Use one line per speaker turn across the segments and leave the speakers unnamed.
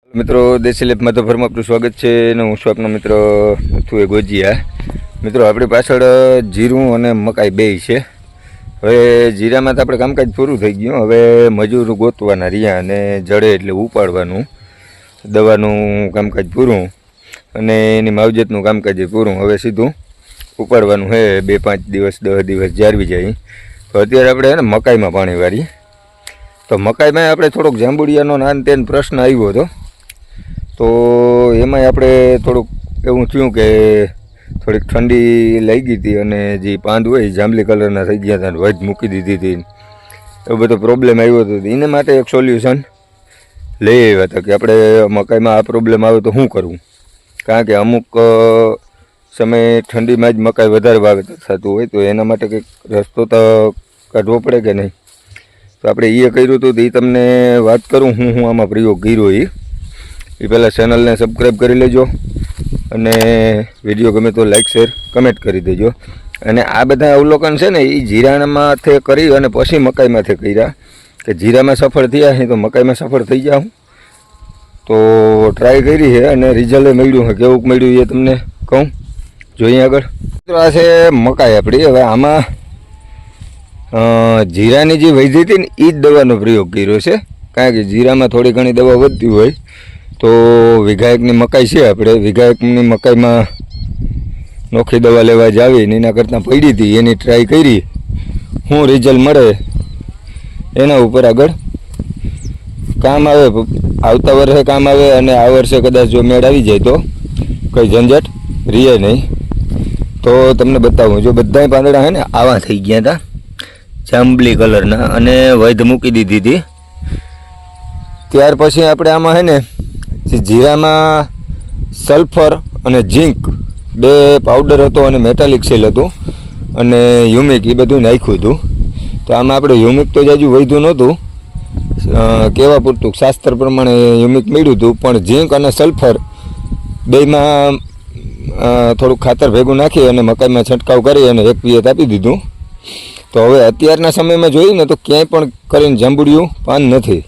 મિત્રો દેશી લેપ માધવભરમાં આપનું સ્વાગત છે અને હું છું આપનો મિત્ર અથુએ ગોજીયા. મિત્રો આપણી પાછળ જીરું અને મકાઈ બેય છે. હવે જીરામાં તો આપણે કામકાજ પૂરું થઈ ગયું. હવે મજૂર ગોતવાના રહ્યા અને જડે એટલે ઉપાડવાનું, દવાનું કામકાજ પૂરું અને એની માવજતનું કામકાજ પૂરું. હવે સીધું ઉપાડવાનું છે. 2-5 દિવસ 10 દિવસ જાળવી જાય. તો અત્યારે આપણે ને મકાઈમાં પાણી વાળીએ. તો મકાઈમાં આપણે થોડોક જાંબુડિયાનો નાન તેન પ્રશ્ન આવ્યો હતો. તો એમાંય આપણે થોડુંક એવું થયું કે થોડીક ઠંડી લાગી હતી અને જે પાંદ હોય જાંબલી કલરના થઈ ગયા હતા, વધ મૂકી દીધી હતી, એવો બધો પ્રોબ્લેમ આવ્યો હતો. એને માટે એક સોલ્યુશન લઈ આવ્યા હતા કે આપણે મકાઈમાં આ પ્રોબ્લેમ આવે તો શું કરવું. કારણ કે અમુક સમયે ઠંડીમાં જ મકાઈ વધારે વાવેતર થતું હોય, તો એના માટે કંઈક રસ્તો તો કાઢવો પડે કે નહીં. તો આપણે એ કર્યું હતું. તો એ તમને વાત કરું હું આમાં પ્રયોગ કર્યો એ પહેલાં ચેનલને સબસ્ક્રાઈબ કરી લેજો અને વિડીયો ગમે તો લાઈક શેર કમેન્ટ કરી દેજો. અને આ બધા અવલોકન છે ને એ જીરામાંથી કરી અને પછી મકાઈમાંથી કર્યા કે જીરામાં સફળ થયા છે તો મકાઈમાં સફળ થઈ જાઉં. તો ટ્રાય કરી છે અને રિઝલ્ટ મળ્યું છે. કેવું મળ્યું એ તમને કહું, જોઈએ આગળ. તો આ છે મકાઈ આપણી. હવે આમાં જીરાની જે વધી હતી ને એ જ દવાનો પ્રયોગ કર્યો છે. કારણ કે જીરામાં થોડી ઘણી દવા વધતી હોય તો વિઘાયકની મકાઈ છે આપણે, વિઘાયકની મકાઈમાં નોખી દવા લેવા જ આવી ને એના કરતાં પડી હતી. એની ટ્રાય કરી, શું રિઝલ્ટ મળે એના ઉપર આગળ કામ આવે. આવતા વર્ષે કામ આવે અને આ વર્ષે કદાચ જો મેળ આવી જાય તો કંઈ ઝંઝટ રહે નહીં. તો તમને બતાવું. જો બધા પાંદડા છે ને આવા થઈ ગયા હતા જાંબલી કલરના અને વધ મૂકી દીધી હતી. ત્યાર પછી આપણે આમાં છે ને જીરામાં સલ્ફર અને ઝીંક 2 પાવડર હતો અને મેટાલિક સેલ હતું અને હ્યુમિક એ બધું નાખ્યું હતું. તો આમાં આપણે હ્યુમિક તો જાજુ વધ્યું નહોતું, કહેવા પૂરતું શાસ્ત્ર પ્રમાણે હ્યુમિક મળ્યું હતું. પણ ઝીંક અને સલ્ફર બેમાં થોડુંક ખાતર ભેગું નાખી અને મકાઈમાં છંટકાવ કરી અને એક પિયત આપી દીધું. તો હવે અત્યારના સમયમાં જોઈએ ને તો ક્યાંય પણ કરીને જાંબુડિયું પાન નથી.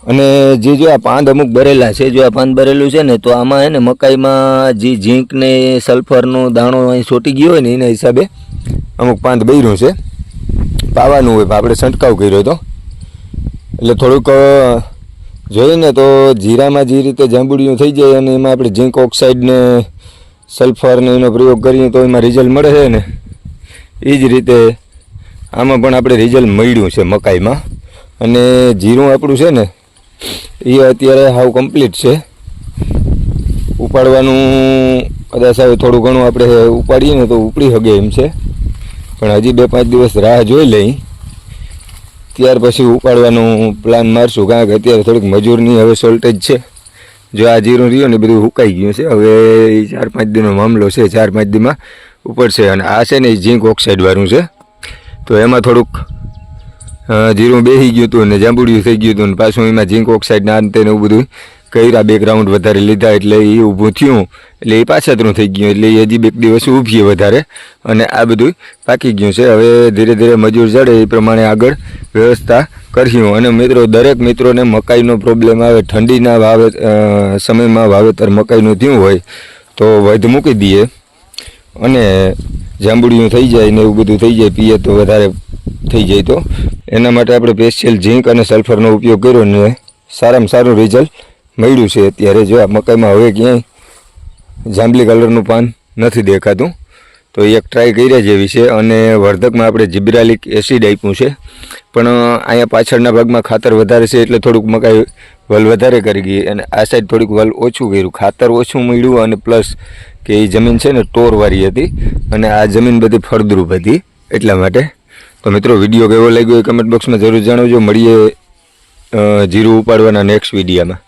અને જે જો આ પાંદ અમુક ભરેલા છે, જો આ પાંદ ભરેલું છે ને તો આમાં છે ને મકાઈમાં જે ઝીંક ને સલ્ફરનો દાણો અહીં છોટી ગયો હોય ને એના હિસાબે અમુક પાંદ બૈરું છે. પાવાનું હોય આપણે છંટકાવ કર્યો હતો એટલે થોડુંક જોઈએ ને તો જીરામાં જે રીતે જાંબુડિયું થઈ જાય અને એમાં આપણે ઝીંક ઓક્સાઇડ ને સલ્ફર ને એનો પ્રયોગ કરીએ તો એમાં રિઝલ્ટ મળે છે ને, એ જ રીતે આમાં પણ આપણે રિઝલ્ટ મળ્યું છે મકાઈમાં. અને જીરું આપણું છે ને એ અત્યારે હાવ કમ્પ્લીટ છે. ઉપાડવાનું કદાચ હવે થોડું ઘણું આપણે ઉપાડીએ ને તો ઉપડી શકે એમ છે, પણ હજી 2-5 દિવસ રાહ જોઈ લઈ ત્યાર પછી ઉપાડવાનું પ્લાન મારશું. કારણ કે અત્યારે થોડીક મજૂરની હવે શોર્ટેજ છે. જો આ જીરું રહ્યું ને બધું સુકાઈ ગયું છે. હવે 4-5 દિનનો મામલો છે, 4-5 દીમાં ઉપડશે. અને આ છે ને એ ઝીંક ઓક્સાઇડવાળું છે. તો એમાં થોડુંક જીરું બેસી ગયું હતું અને જાંબુડિયું થઈ ગયું હતું ને પાછું એમાં ઝીંક ઓક્સાઇડ ના અંતે એવું બધું કર્યા. 2 રાઉન્ડ વધારે લીધા એટલે એ ઊભું થયું એટલે એ પાછતરું થઈ ગયું. એટલે એ હજી 2 દિવસ ઊભીએ વધારે અને આ બધું પાકી ગયું છે. હવે ધીરે ધીરે મજૂર જડે એ પ્રમાણે આગળ વ્યવસ્થા કર્યું. અને મિત્રો દરેક મિત્રોને મકાઈનો પ્રોબ્લેમ આવે, ઠંડીના સમયમાં વાવેતર મકાઈનું થયું હોય તો વધ મૂકી દઈએ અને જાંબુડિયું થઈ જાય ને એવું બધું થઈ જાય, પીએ તો વધારે થઈ જાય. તો એના માટે આપણે સ્પેશિયલ ઝીંક અને સલ્ફરનો ઉપયોગ કર્યો ને સારામાં સારું રિઝલ્ટ મળ્યું છે. અત્યારે જો આ મકાઈમાં હવે ક્યાંય જાંબલી કલરનું પાન નથી દેખાતું. તો એક ટ્રાય કર્યા જેવી છે. અને વર્ધકમાં આપણે જિબ્રાલિક એસિડ આપ્યું છે, પણ અહીંયા પાછળના ભાગમાં ખાતર વધારે છે એટલે થોડુંક મકાઈ વલ વધારે કરી ગઈ અને આ સાઈડ થોડીક વલ ઓછું કર્યું. ખાતર ઓછું મળ્યું અને પ્લસ કે એ જમીન છે ને ટોરવાળી હતી અને આ જમીન બધી ફળદ્રુપ હતી એટલા માટે. તો મિત્રો વિડીયો કેવો લાગ્યો એ કમેન્ટ બોક્સમાં જરૂર જણાવજો. મળીએ જીરું ઉપાડવાના નેક્સ્ટ વિડીયોમાં.